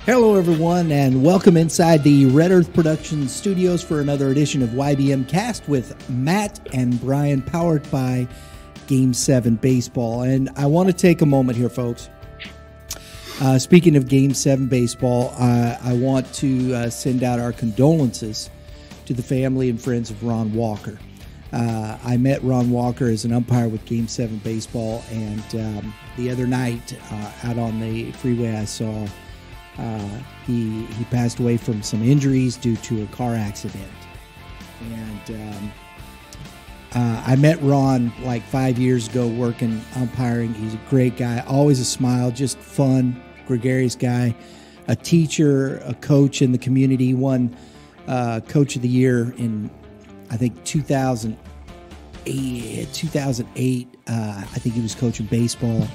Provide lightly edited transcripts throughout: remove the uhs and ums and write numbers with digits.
Hello, everyone, and welcome inside the Red Earth Productions studios for another edition of YBMcast with Matt and Brian, powered by Game 7 Baseball. And I want to take a moment here, folks. Speaking of Game 7 Baseball, I want to send out our condolences to the family and friends of Ron Walker. I met Ron Walker as an umpire with Game 7 Baseball, and the other night out on the freeway I saw he passed away from some injuries due to a car accident. And I met Ron like 5 years ago working umpiring. He's a great guy, always a smile, just fun, gregarious guy, a teacher, a coach in the community. He won Coach of the Year in, I think, 2008. I think he was coaching baseball.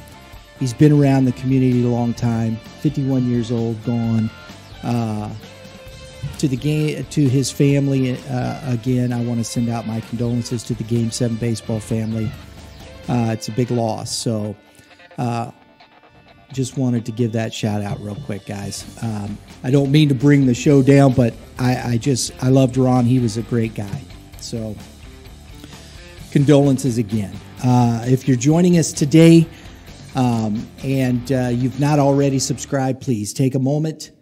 He's been around the community a long time, 51 years old, gone. To his family, again, I want to send out my condolences to the Game 7 Baseball family. It's a big loss, so just wanted to give that shout out real quick, guys. I don't mean to bring the show down, but I loved Ron. He was a great guy. So condolences again. If you're joining us today, and you've not already subscribed, please take a moment,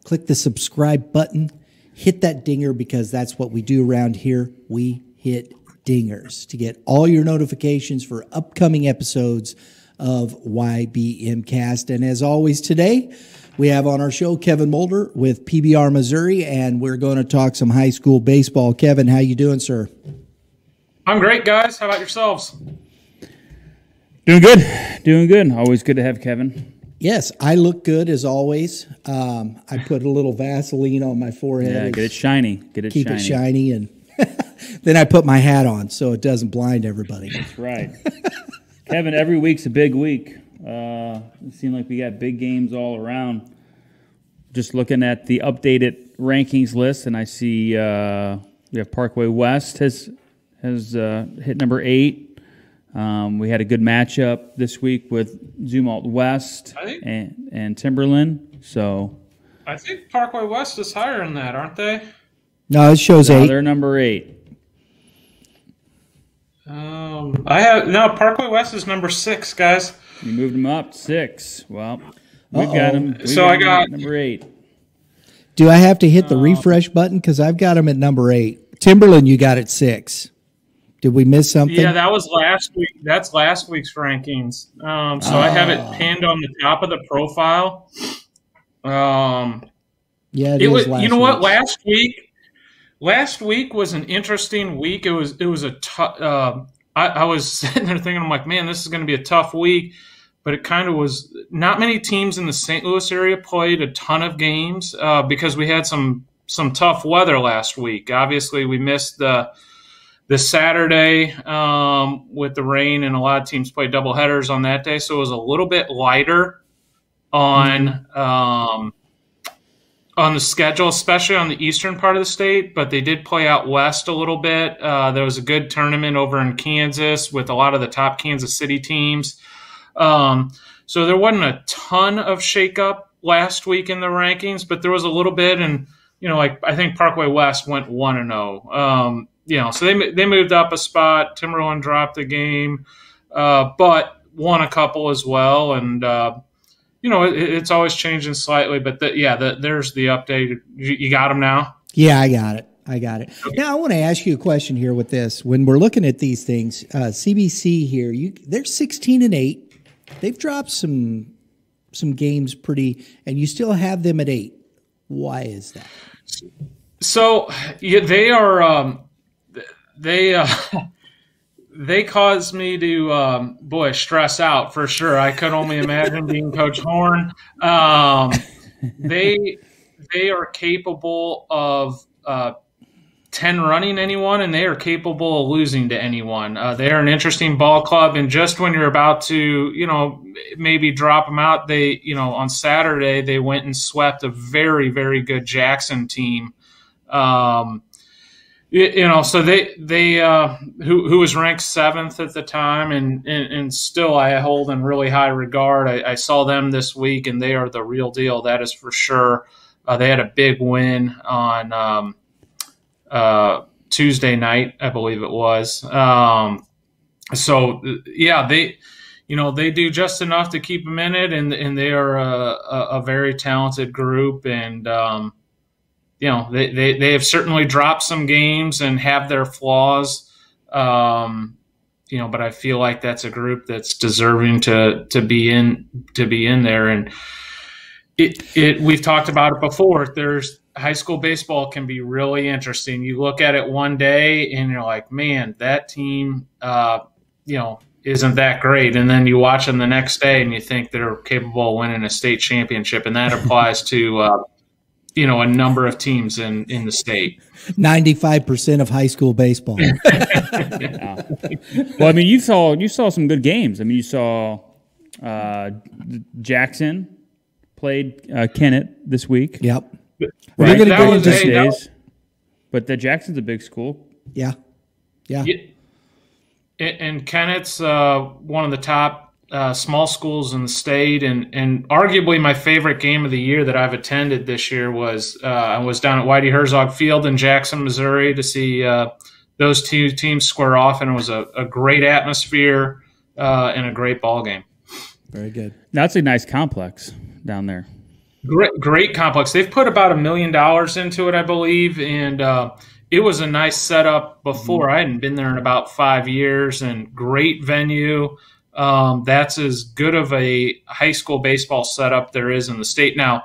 click the subscribe button, hit that dinger, because that's what we do around here. We hit dingers to get all your notifications for upcoming episodes of YBMcast. And as always today, we have on our show Kevin Mulder with PBR Missouri, and we're going to talk some high school baseball. Kevin, how you doing, sir? I'm great, guys. How about yourselves? Doing good. Always good to have Kevin. Yes, I look good as always. I put a little Vaseline on my forehead. Yeah, get it shiny. Keep it shiny, and then I put my hat on so it doesn't blind everybody. That's right. Kevin, every week's a big week. It seems like we got big games all around. Just looking at the updated rankings list, and I see we have Parkway West has hit number 8. We had a good matchup this week with Zumwalt West and Timberland. So I think Parkway West is higher than that, aren't they? No, it shows 8. They're number 8. Parkway West is number 6, guys. You moved them up 6. Well, we've got them. I got number 8. Do I have to hit the refresh button? Because I've got them at number 8. Timberland, you got at 6. Did we miss something? Yeah, that was last week. That's last week's rankings. I have it pinned on the top of the profile. Yeah, it was. You know what? Last week was an interesting week. It was a tough. I was sitting there thinking, I'm like, man, this is going to be a tough week. But it kind of was. Not many teams in the St. Louis area played a ton of games because we had some tough weather last week. Obviously, we missed the Saturday with the rain, and a lot of teams played doubleheaders on that day, so it was a little bit lighter on the schedule, especially on the eastern part of the state. But they did play out west a little bit. There was a good tournament over in Kansas with a lot of the top Kansas City teams. So there wasn't a ton of shakeup last week in the rankings, but there was a little bit, and I think Parkway West went 1-0. So they moved up a spot. Timberland dropped the game, but won a couple as well. And, it's always changing slightly. But, there's the update. You got them now? Yeah, I got it. Okay. Now, I want to ask you a question here with this. When we're looking at these things, CBC here, they're 16-8. They've dropped some games and you still have them at 8. Why is that? So, they are they caused me to stress out for sure. I could only imagine being Coach Horn. They are capable of 10 running anyone, and they are capable of losing to anyone. They are an interesting ball club, and just when you're about to, maybe drop them out, they, on Saturday they went and swept a very, very good Jackson team. So they who was ranked 7th at the time, and still I hold in really high regard. I saw them this week, and they are the real deal. That is for sure. They had a big win on Tuesday night, I believe it was. So yeah, they do just enough to keep them in it, and they are a very talented group, and they have certainly dropped some games and have their flaws, but I feel like that's a group that's deserving to be in there, and we've talked about it before. There's high school baseball can be really interesting. You look at it one day and you're like, man, that team, isn't that great. And then you watch them the next day and you think they're capable of winning a state championship. And that applies to, a number of teams in the state. 95% of high school baseball. Yeah. Well, I mean, you saw some good games. I mean, you saw Jackson played Kennett this week. Yep. Right? They're going to get into but the Jackson's a big school. Yeah. And Kennett's one of the top small schools in the state, and arguably my favorite game of the year that I've attended this year was down at Whitey Herzog Field in Jackson, Missouri, to see those two teams square off, and it was a great atmosphere and a great ball game. Very good. That's a nice complex down there. Great complex. They've put about $1 million into it, I believe, and it was a nice setup before. I hadn't been there in about 5 years, and great venue. That's as good of a high school baseball setup there is in the state. Now,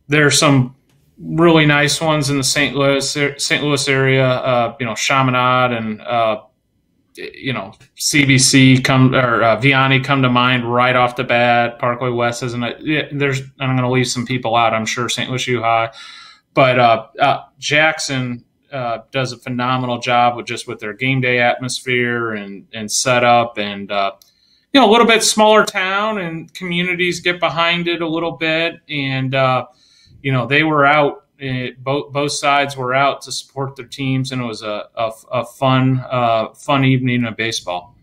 there are some really nice ones in the St. Louis area. Chaminade and CBC Vianney come to mind right off the bat. Parkway West isn't it? I'm going to leave some people out, I'm sure. St. Louis U High, but Jackson does a phenomenal job with their game day atmosphere and setup, and a little bit smaller town, and communities get behind it a little bit, and they were out. Both sides were out to support their teams, and it was a fun evening of baseball.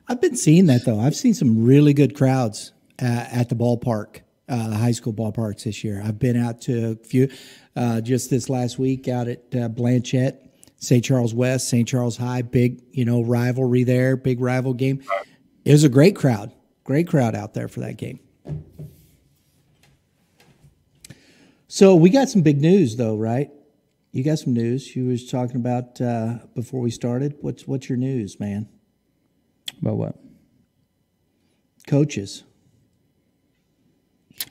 I've been seeing that, though. I've seen some really good crowds at the ballpark, the high school ballparks this year. I've been out to a few just this last week out at Blanchette, St. Charles West, St. Charles High, big rivalry there, big rival game. It was a great crowd out there for that game. So we got some big news, though, right? You got some news you was talking about before we started. What's your news, man? About what? Coaches.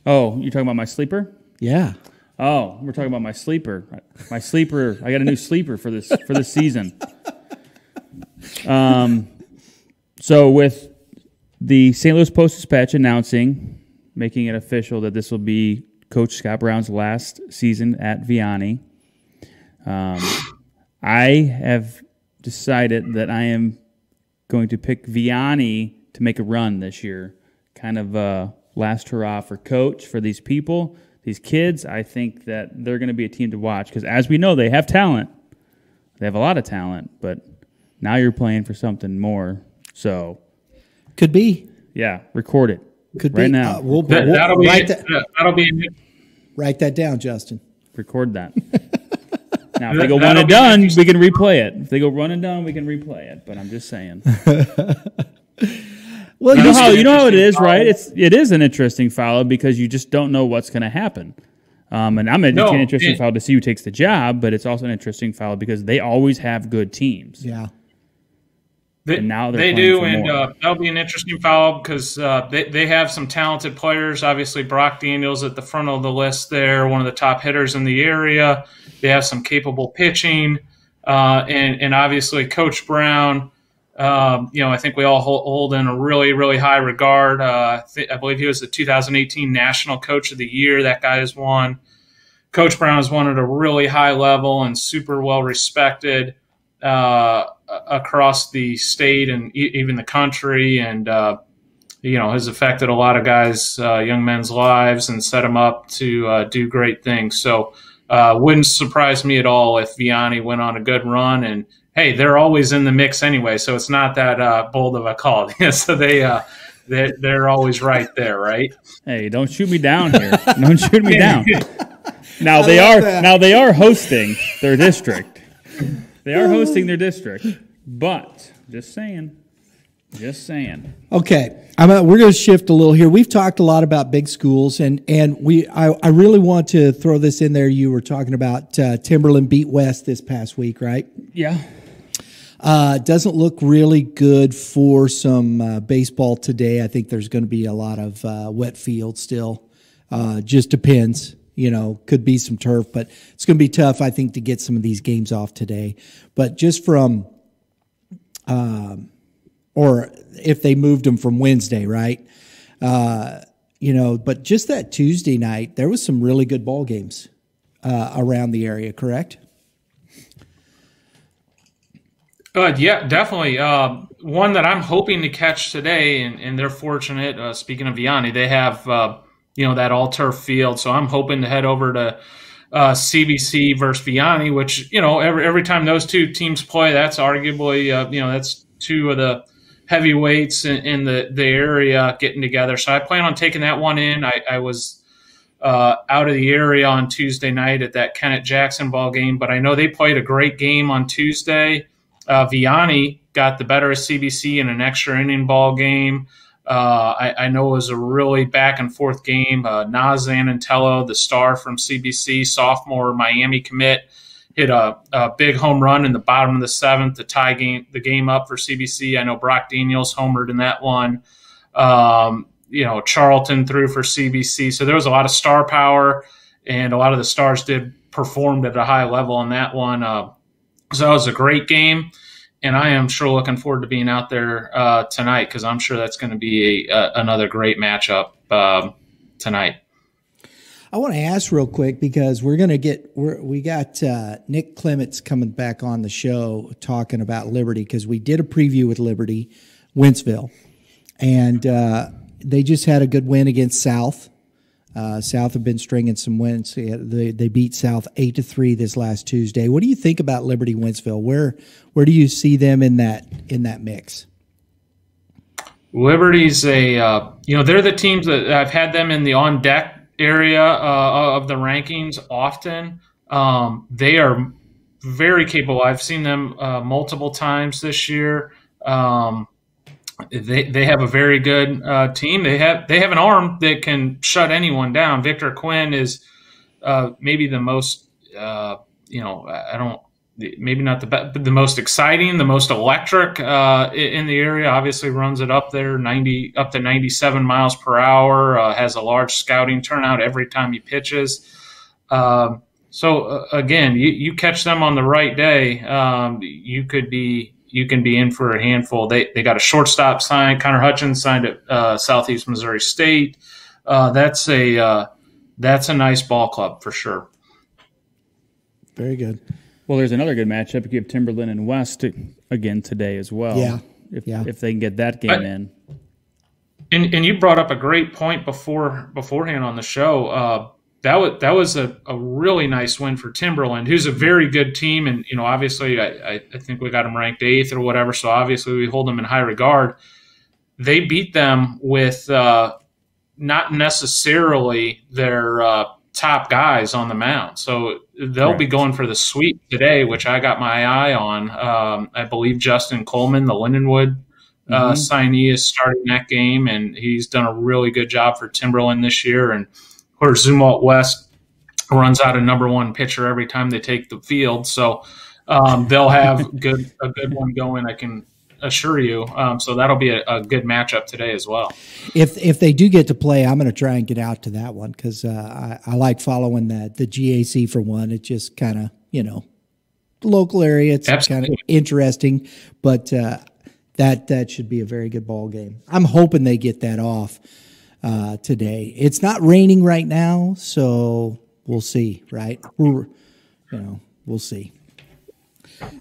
Oh, you're talking about my sleeper? Yeah. Oh, we're talking about my sleeper. My sleeper. I got a new sleeper for this season. So with the St. Louis Post-Dispatch making it official that this will be Coach Scott Brown's last season at Vianney, I have decided that I am going to pick Vianney to make a run this year. Kind of last hurrah for Coach, for these people, these kids. I think that they're going to be a team to watch because, as we know, they have talent. They have a lot of talent, but now you're playing for something more. So, could be. Yeah, record it. Could right be. now. Write that down, Justin. Record that. Now, if they go one and done, we can replay it. If they go run and done, we can replay it. But I'm just saying. Well, you know how it is, right? It is an interesting follow because you just don't know what's going to happen. And it's an interesting follow to see who takes the job, but it's also an interesting follow because they always have good teams. Yeah. They do, and that'll be an interesting follow because they have some talented players. Obviously, Brock Daniels at the front of the list there, one of the top hitters in the area. They have some capable pitching, and obviously Coach Brown. I think we all hold in a really, really high regard. I believe he was the 2018 National Coach of the Year. That guy has won. Coach Brown has won at a really high level and super well respected across the state and even the country, and has affected a lot of guys, young men's lives, and set them up to do great things. So Wouldn't surprise me at all if Vianney went on a good run. And hey, they're always in the mix anyway, so it's not that bold of a call. So they're always right there, right? Hey, don't shoot me down here. Don't shoot me down. Now they are hosting their district. They are hosting their district, but just saying. Okay, we're going to shift a little here. We've talked a lot about big schools, and I really want to throw this in there. You were talking about Timberland beat West this past week, right? Yeah. Doesn't look really good for some baseball today. I think there's going to be a lot of wet field still. Just depends. Could be some turf, but it's going to be tough, I think, to get some of these games off today. But just from or if they moved them from Wednesday, right? But just that Tuesday night, there was some really good ball games around the area, correct? Yeah, definitely. One that I'm hoping to catch today, and they're fortunate. Speaking of Vianney, they have that all-turf field, so I'm hoping to head over to CBC versus Vianney, which every time those two teams play, that's arguably that's two of the heavyweights in the area getting together. So I plan on taking that one in. I was out of the area on Tuesday night at that Kennett Jackson ball game, but I know they played a great game on Tuesday. Vianney got the better of CBC in an extra inning ball game. I know it was a really back and forth game. Naz Anantello, the star from CBC, sophomore Miami commit, hit a big home run in the bottom of the seventh to tie the game up for CBC. I know Brock Daniels homered in that one. Charlton threw for CBC. So there was a lot of star power, and a lot of the stars performed at a high level in that one. So that was a great game, and I am sure looking forward to being out there tonight, because I'm sure that's going to be another great matchup tonight. I want to ask real quick, because we got Nick Clements coming back on the show talking about Liberty, because we did a preview with Liberty, Wentzville, and they just had a good win against South. South have been stringing some wins. They beat South 8-3 this last Tuesday. What do you think about Liberty Wentzville? Where do you see them in that mix? Liberty's they're the teams that I've had them in the on deck area of the rankings often. They are very capable. I've seen them multiple times this year. They have a very good team. They have an arm that can shut anyone down. Victor Quinn is maybe the most maybe not the best, but the most exciting, the most electric in the area. Obviously runs it up there, up to 97 miles per hour, has a large scouting turnout every time he pitches. So again, you catch them on the right day, you can be in for a handful. They got a shortstop signed. Connor Hutchins signed at Southeast Missouri State. That's a nice ball club for sure. Very good. Well, there's another good matchup. You have Timberland and West again today as well. Yeah. If they can get that game in. And you brought up a great point beforehand on the show. That was a really nice win for Timberland, who's a very good team. And, obviously I think we got them ranked 8th or whatever. So obviously we hold them in high regard. They beat them with not necessarily their top guys on the mound. So they'll be going for the sweep today, which I got my eye on. I believe Justin Coleman, the Lindenwood signee, is starting that game, and he's done a really good job for Timberland this year. And of course, Zumwalt West runs out a number one pitcher every time they take the field. So they'll have a good one going, I can assure you. So that'll be a good matchup today as well. If they do get to play, I'm going to try and get out to that one, because I like following the GAC for one. It's just kind of, local area. It's kind of interesting, but that should be a very good ball game. I'm hoping they get that off today. It's not raining right now, so we'll see, right? We'll see.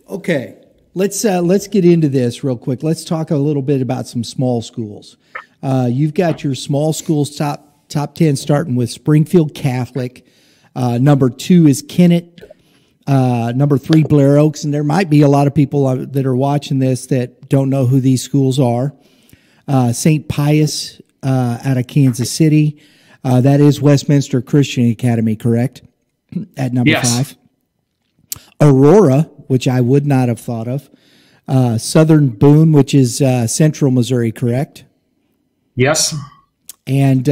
Okay. Let's get into this real quick. Let's talk a little bit about some small schools. You've got your small schools top 10 starting with Springfield Catholic. Number 2 is Kennett. Number 3, Blair Oaks. And there might be a lot of people that are watching this that don't know who these schools are. St. Pius out of Kansas City. That is Westminster Christian Academy, correct? At number 5. Aurora, which I would not have thought of. Southern Boone, which is Central Missouri, correct? Yes. And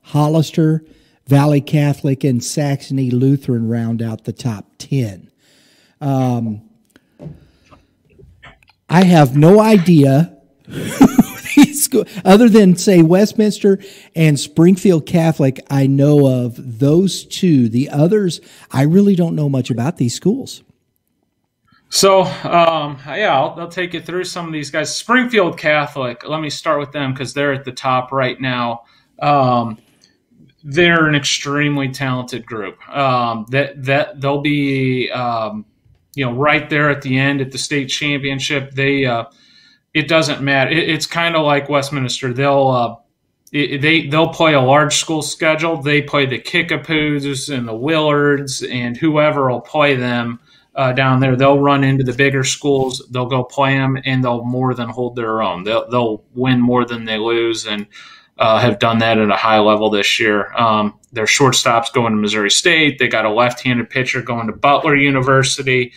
Hollister, Valley Catholic, and Saxony Lutheran round out the top 10. I have no idea other than, say, Westminster and Springfield Catholic. I know of those 2. The others, I really don't know much about these schools. So, I'll take you through some of these guys. Springfield Catholic, let me start with them because they're at the top right now. They're an extremely talented group. That they'll be, right there at the end at the state championship. It doesn't matter. It's kind of like Westminster. They'll play a large school schedule. They play the Kickapoos and the Willards and whoever will play them down there. They'll run into the bigger schools. They'll go play them, and they'll more than hold their own. They'll win more than they lose, and have done that at a high level this year. Their shortstop's going to Missouri State. They got a left-handed pitcher going to Butler University.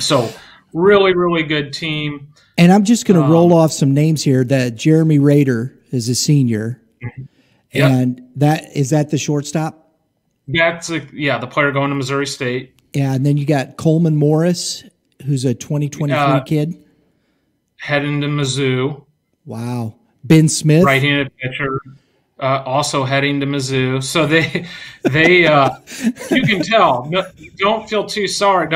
So really, really good team. And I'm just going to roll off some names here. That Jeremy Rader is a senior. Yep. And is that the shortstop? That's the player going to Missouri State. Yeah, and then you got Coleman Morris, who's a 2023 kid. Heading to Mizzou. Wow. Ben Smith. Right-handed pitcher. Also heading to Mizzou. So they you can tell. No, don't feel too sorry.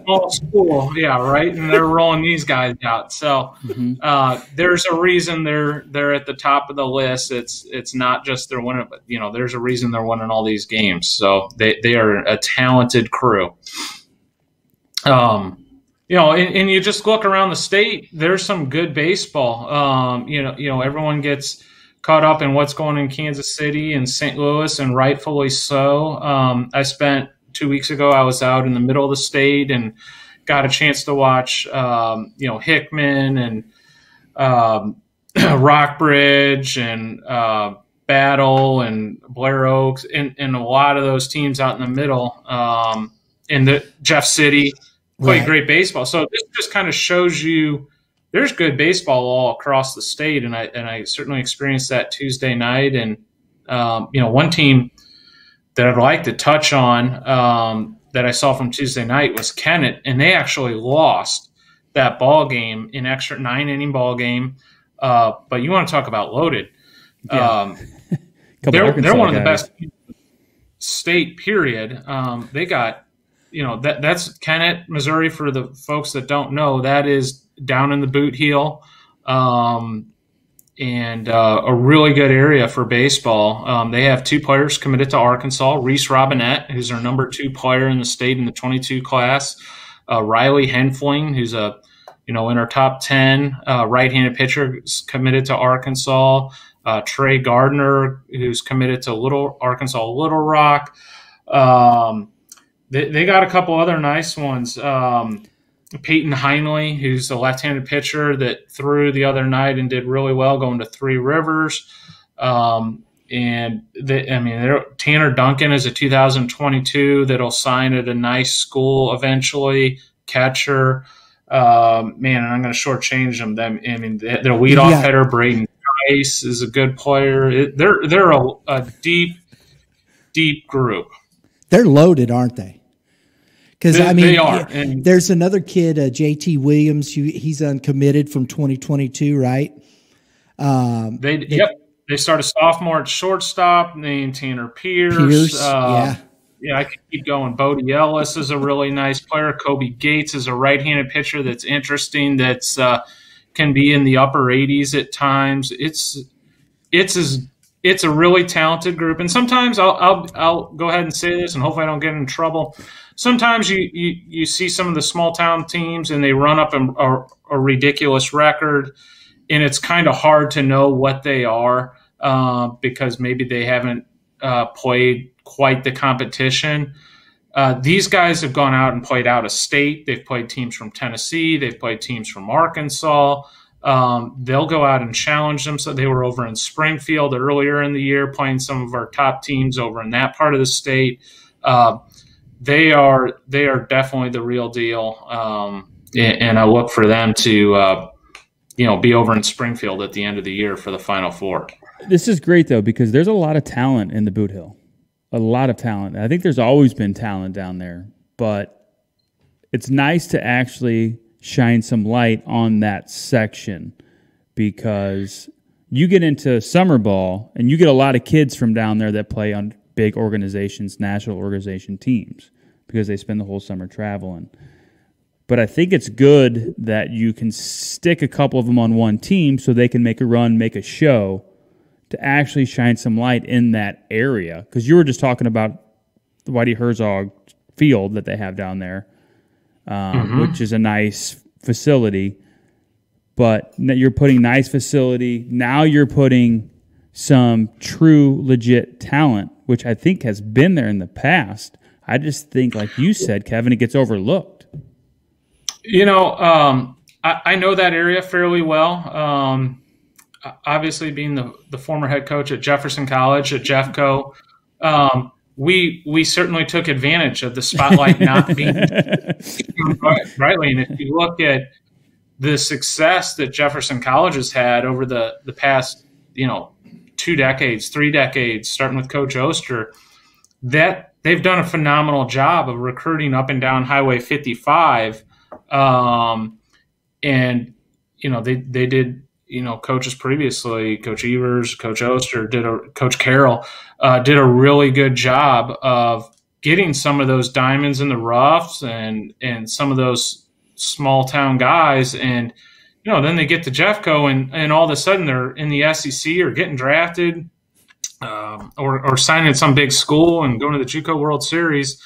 Small school, yeah, right? And they're rolling these guys out. So there's a reason they're at the top of the list. It's not just they're winning, but there's a reason they're winning all these games. So they are a talented crew. And you just look around the state. There's some good baseball. Everyone gets caught up in what's going on in Kansas City and St. Louis, and rightfully so. I spent 2 weeks ago. I was out in the middle of the state and got a chance to watch, Hickman and Rockbridge and Battle and Blair Oaks and a lot of those teams out in the middle. In the Jeff City. Play great baseball. So this just kind of shows you there's good baseball all across the state, and I certainly experienced that Tuesday night. And one team that I'd like to touch on that I saw from Tuesday night was Kennett, and they actually lost that ball game in extra 9-inning ball game. But you want to talk about loaded? Yeah. They're one of the best state. Period. They got. That's Kennett, Missouri, for the folks that don't know. That is down in the boot heel, and a really good area for baseball. They have 2 players committed to Arkansas, Reese Robinette, who's our number 2 player in the state in the 22 class, Riley Henfling, who's in our top 10, right-handed pitcher, is committed to Arkansas, Trey Gardner, who's committed to Arkansas Little Rock. They got a couple other nice ones. Peyton Heinley, who's a left-handed pitcher that threw the other night and did really well, going to Three Rivers. Tanner Duncan is a 2022 that'll sign at a nice school eventually. Catcher. And I'm going to shortchange them. Their leadoff hitter, Braden Tice, is a good player. They're a deep, deep group. They're loaded, aren't they? Because they are. And there's another kid, JT Williams. He's uncommitted from 2022, right? They start a sophomore at shortstop named Tanner Pierce. I could keep going. Bodie Ellis is a really nice player. Kobe Gates is a right-handed pitcher that's interesting. That's can be in the upper 80s at times. It's a really talented group, and sometimes I'll go ahead and say this, and hopefully I don't get in trouble. Sometimes you see some of the small town teams, and they run up a ridiculous record, and it's kind of hard to know what they are because maybe they haven't played quite the competition. These guys have gone out and played out of state. They've played teams from Tennessee. They've played teams from Arkansas. They'll go out and challenge them. So they were over in Springfield earlier in the year playing some of our top teams over in that part of the state. They are definitely the real deal, and I look for them to be over in Springfield at the end of the year for the Final Four. This is great though, because there's a lot of talent in the Boot Hill. A lot of talent. I think there's always been talent down there, but it's nice to actually shine some light on that section, because you get into summer ball and you get a lot of kids from down there that play on big organizations, national organization teams, because they spend the whole summer traveling. But I think it's good that you can stick a couple of them on one team so they can make a run, make a show, to actually shine some light in that area. Because you were just talking about the Whitey Herzog field that they have down there, which is a nice facility. But you're putting nice facility. Now you're putting some true, legit talent, which I think has been there in the past. I just think, like you said, Kevin, it gets overlooked. I know that area fairly well. Obviously, being the former head coach at Jefferson College, at Jeffco, we certainly took advantage of the spotlight not being rightly. And if you look at the success that Jefferson College has had over the past, 2 decades, 3 decades, starting with Coach Oster, that they've done a phenomenal job of recruiting up and down Highway 55. They did, coaches previously, Coach Evers, Coach Oster, Coach Carroll, did a really good job of getting some of those diamonds in the roughs and some of those small town guys. And, then they get to Jeffco and all of a sudden they're in the SEC or getting drafted or signing at some big school and going to the JUCO World Series.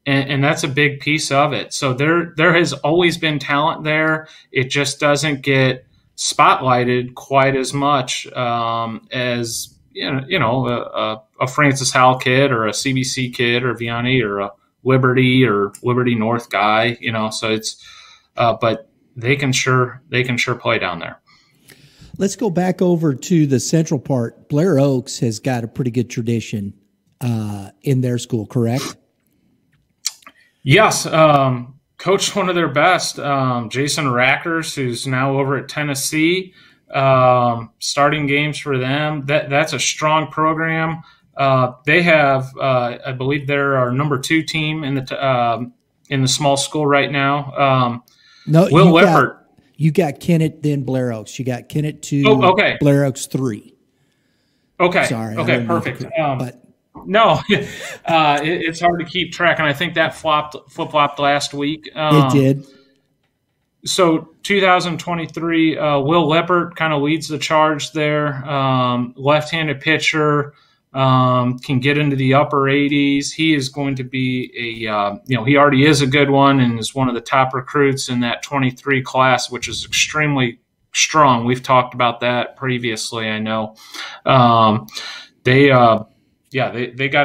And that's a big piece of it. So there has always been talent there. It just doesn't get spotlighted quite as much as a Francis Howell kid or a CBC kid or Vianney or a Liberty North guy. So it's but they can sure play down there. Let's go back over to the central part. Blair Oaks has got a pretty good tradition in their school, correct? Yes, coached one of their best, Jason Rackers, who's now over at Tennessee, starting games for them. That's a strong program. They have, I believe, they're our number 2 team in the small school right now. No, Will Lippert. You got Kennett, then Blair Oaks. You got Kennett 2, okay. Blair Oaks 3. Okay. Sorry. Okay. Perfect. But no, it's hard to keep track, and I think that flip-flopped last week. It did. So 2023, Will Lippert kind of leads the charge there. Left-handed pitcher, can get into the upper 80s. He is going to be he already is a good one and is one of the top recruits in that 23 class, which is extremely strong. We've talked about that previously, I know. They got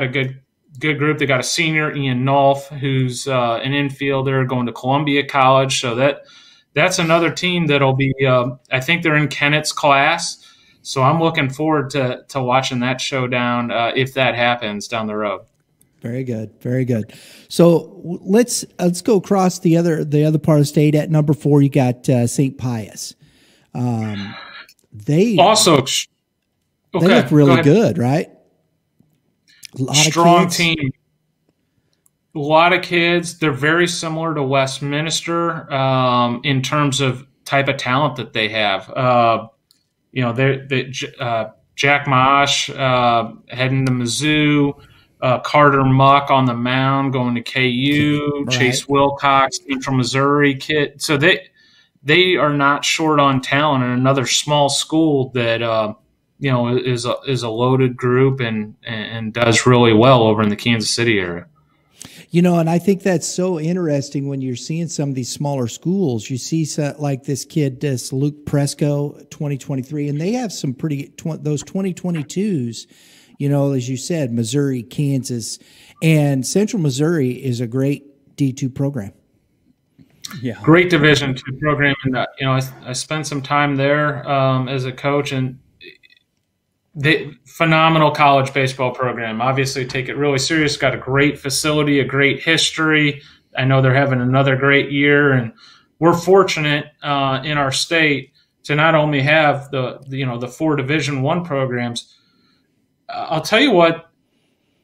a good group. They got a senior, Ian Nolf, who's an infielder going to Columbia College. So that's another team that'll be. I think they're in Kennett's class. So I'm looking forward to watching that showdown if that happens down the road. Very good, very good. So let's go across the other part of the state. At number 4, you got St. Pius. They also they look really good, right? Strong team. A lot of kids. They're very similar to Westminster in terms of type of talent that they have. Jack Mosh heading to Mizzou, Carter Muck on the mound going to KU, right. Chase Wilcox from Missouri kid. So they are not short on talent in another small school that is a loaded group and does really well over in the Kansas City area. And I think that's so interesting when you're seeing some of these smaller schools. You see like this kid, Luke Presco, 2023, and they have some those 2022s. as you said, Missouri, Kansas, and Central Missouri is a great D2 program. Yeah, great Division II program, and I spent some time there as a coach, and phenomenal college baseball program. Obviously, take it really serious. Got a great facility, a great history. I know they're having another great year, and we're fortunate in our state to not only have the 4 Division I programs. I'll tell you what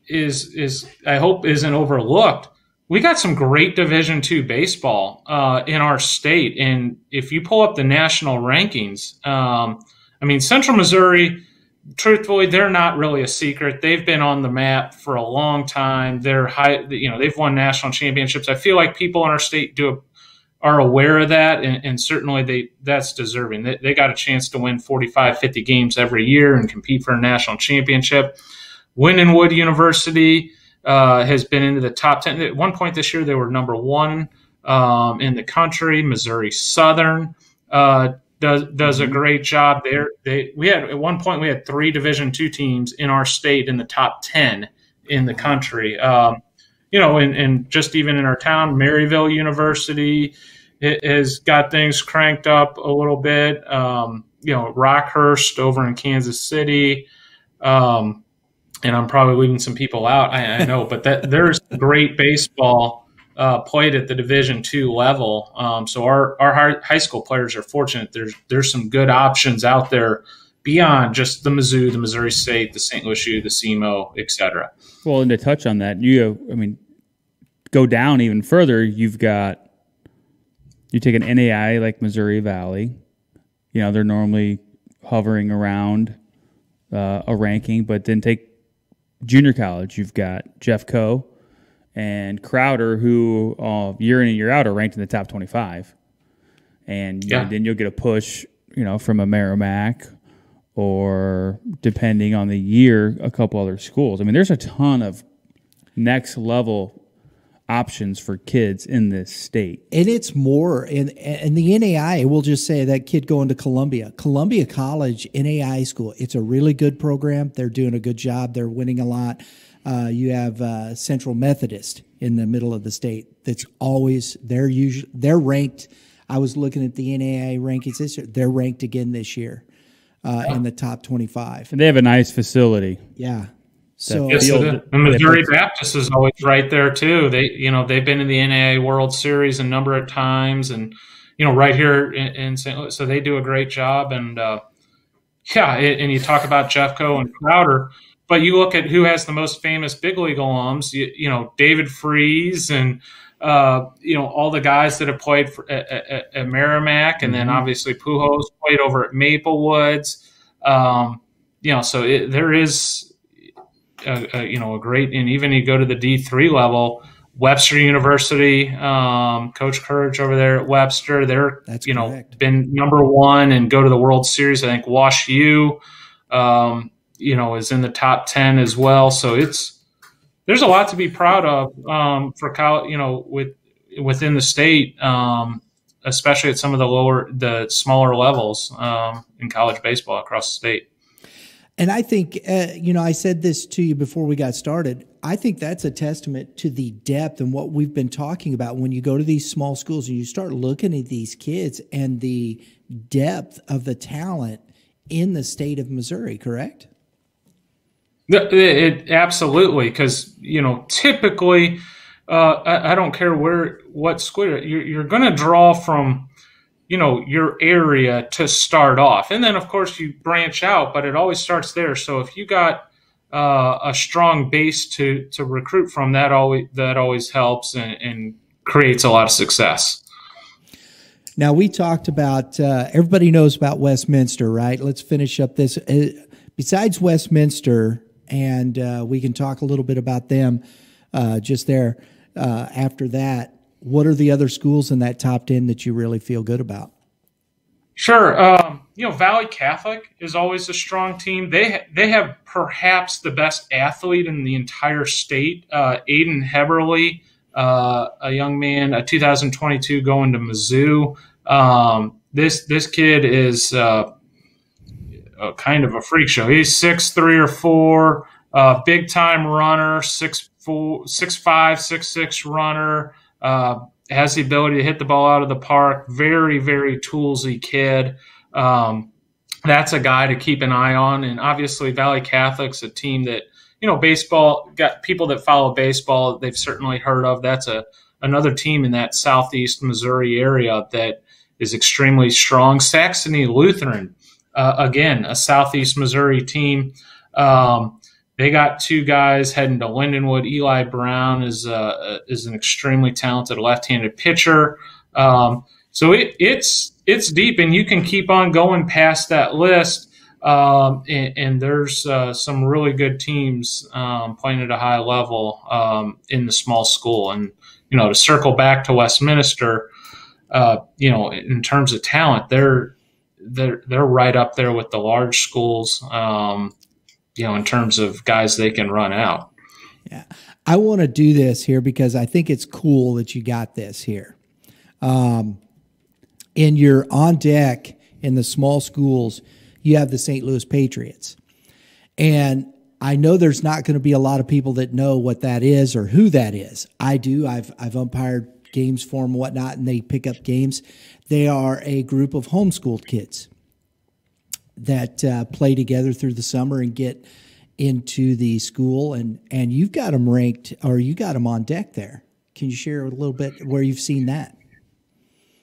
is I hope isn't overlooked. We got some great Division II baseball in our state, and if you pull up the national rankings, Central Missouri, truthfully, they're not really a secret. They've been on the map for a long time. They're high, they've won national championships. I feel like people in our state are aware of that, and certainly that's deserving. They got a chance to win 45, 50 games every year and compete for a national championship. Lindenwood University has been into the top 10. At one point this year, they were number 1 in the country. Missouri Southern does a great job there. At one point we had 3 Division II teams in our state in the top 10 in the country. And just even in our town, Maryville University has got things cranked up a little bit. Rockhurst over in Kansas City. And I'm probably leaving some people out, I know, but there's great baseball played at the Division II level. So our high school players are fortunate. There's some good options out there beyond just the Mizzou, the Missouri State, the St. Louis U, the SEMO, et cetera. Well, and to touch on that, go down even further. You take an NAI like Missouri Valley. They're normally hovering around a ranking, but then take junior college. You've got Jeffco and Crowder, who year in and year out are ranked in the top 25. And then you'll get a push, from a Merrimack or, depending on the year, a couple other schools. There's a ton of next level options for kids in this state. And it's more in the NAI. We'll just say that kid going to Columbia College NAI school. It's a really good program. They're doing a good job. They're winning a lot. You have Central Methodist in the middle of the state. That's always they're ranked. I was looking at the NAI rankings this year. They're ranked again this year in the top 25. And they have a nice facility. Yeah. So the Missouri Baptist is always right there too. They've been in the NAIA World Series a number of times, and right here in St. Louis, so they do a great job. And and you talk about Jeffco and Crowder, but you look at who has the most famous big league alums. David Freese and all the guys that have played at Merrimack, and then obviously Pujols played over at Maplewoods. So there is. A great, and even you go to the D3 level, Webster University, Coach Courage over there at Webster, they're been number 1 and go to the World Series. I think Wash U, is in the top 10 as well. So there's a lot to be proud of for college, within the state, especially at some of the smaller levels in college baseball across the state. And I think, I said this to you before we got started. I think that's a testament to the depth and what we've been talking about when you go to these small schools and you start looking at these kids and the depth of the talent in the state of Missouri, correct? Absolutely, because, typically, I don't care what school, you're going to draw from – your area to start off. And then, of course, you branch out, but it always starts there. So if you got a strong base to recruit from, that always helps and creates a lot of success. Now, we talked about everybody knows about Westminster, right? Let's finish up this. Besides Westminster, and we can talk a little bit about them just there after that. What are the other schools in that top 10 that you really feel good about? Sure. Valley Catholic is always a strong team. They have perhaps the best athlete in the entire state. Aiden Heberly, a young man, a 2022 going to Mizzou. This kid is kind of a freak show. He's 6'3" or 4". Big time runner, 6'5", 6'6" runner. Has the ability to hit the ball out of the park. Very, very toolsy kid. That's a guy to keep an eye on. And obviously Valley Catholic's a team that, baseball, got people that follow baseball, they've certainly heard of. That's another team in that southeast Missouri area that is extremely strong. Saxony Lutheran, again, a southeast Missouri team. They got two guys heading to Lindenwood. Eli Brown is an extremely talented left-handed pitcher. So it's deep, and you can keep on going past that list. And there's some really good teams playing at a high level in the small school. And to circle back to Westminster, in terms of talent, they're right up there with the large schools. In terms of guys they can run out. Yeah. I want to do this here because I think it's cool that you got this here. In your on deck in the small schools, you have the St. Louis Patriots. And I know there's not going to be a lot of people that know what that is or who that is. I do. I've umpired games for them and whatnot, and they pick up games. They are a group of homeschooled kids that play together through the summer and get into the school, and you've got them ranked, or you got them on deck there. Can you share a little bit where you've seen that?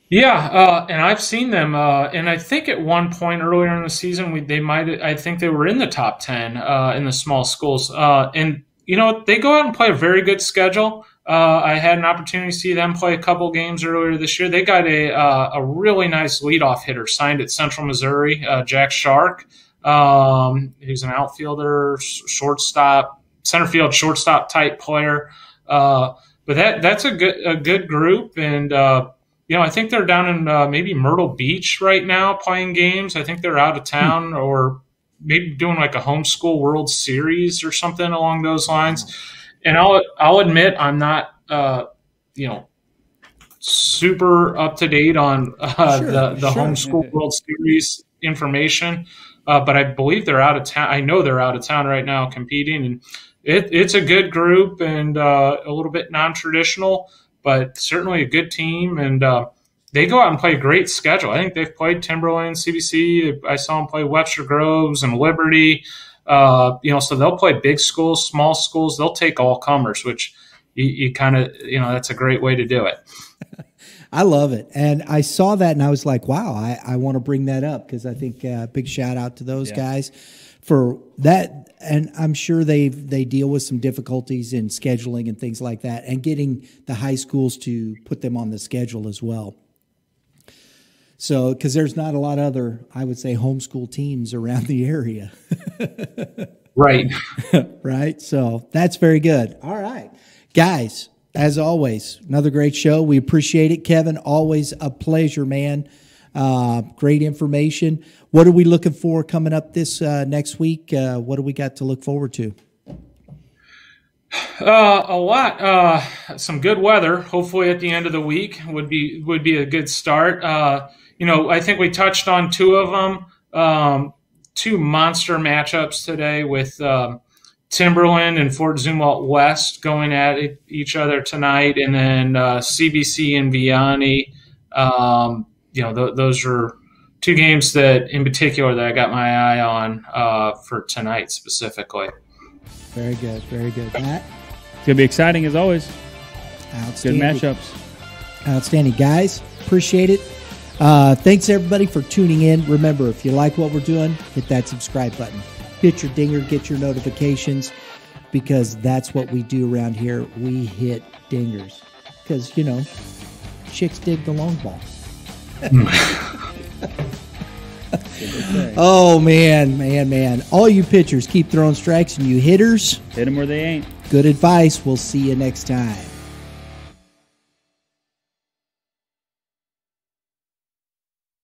Yeah, and I've seen them, and I think at one point earlier in the season, I think they were in the top 10 in the small schools, and they go out and play a very good schedule. I had an opportunity to see them play a couple games earlier this year. They got a really nice leadoff hitter signed at Central Missouri, Jack Shark, who's an outfielder, shortstop, center field shortstop type player. But that's a good group, and I think they're down in maybe Myrtle Beach right now playing games. I think they're out of town or maybe doing like a homeschool World Series or something along those lines. And I'll admit I'm not super up to date on the homeschool World Series information, but I believe they're out of town. I know they're out of town right now competing, and it's a good group and a little bit non-traditional, but certainly a good team. And they go out and play a great schedule. I think they've played Timberland, CBC. I saw them play Webster Groves and Liberty. So they'll play big schools, small schools. They'll take all comers, which you kind of, that's a great way to do it. I love it. And I saw that and I was like, wow, I want to bring that up because I think big shout out to those guys for that. And I'm sure they deal with some difficulties in scheduling and things like that and getting the high schools to put them on the schedule as well. So, because there's not a lot of other, I would say, homeschool teams around the area. Right. Right. So that's very good. All right. Guys, as always, another great show. We appreciate it. Kevin, always a pleasure, man. Great information. What are we looking for coming up this next week? What do we got to look forward to? A lot. Some good weather. Hopefully, at the end of the week would be a good start. I think we touched on two of them. Two monster matchups today with Timberland and Fort Zumwalt West going at each other tonight, and then CBC and Vianney. Those are two games that, in particular, that I got my eye on for tonight specifically. Very good, very good. Matt? It's going to be exciting as always. Outstanding. Good matchups. Outstanding. Guys, appreciate it. Thanks, everybody, for tuning in. Remember, if you like what we're doing, hit that subscribe button. Hit your dinger, get your notifications, because that's what we do around here. We hit dingers because, chicks dig the long ball. Oh, man. All you pitchers, keep throwing strikes, and you hitters, hit them where they ain't. Good advice. We'll see you next time.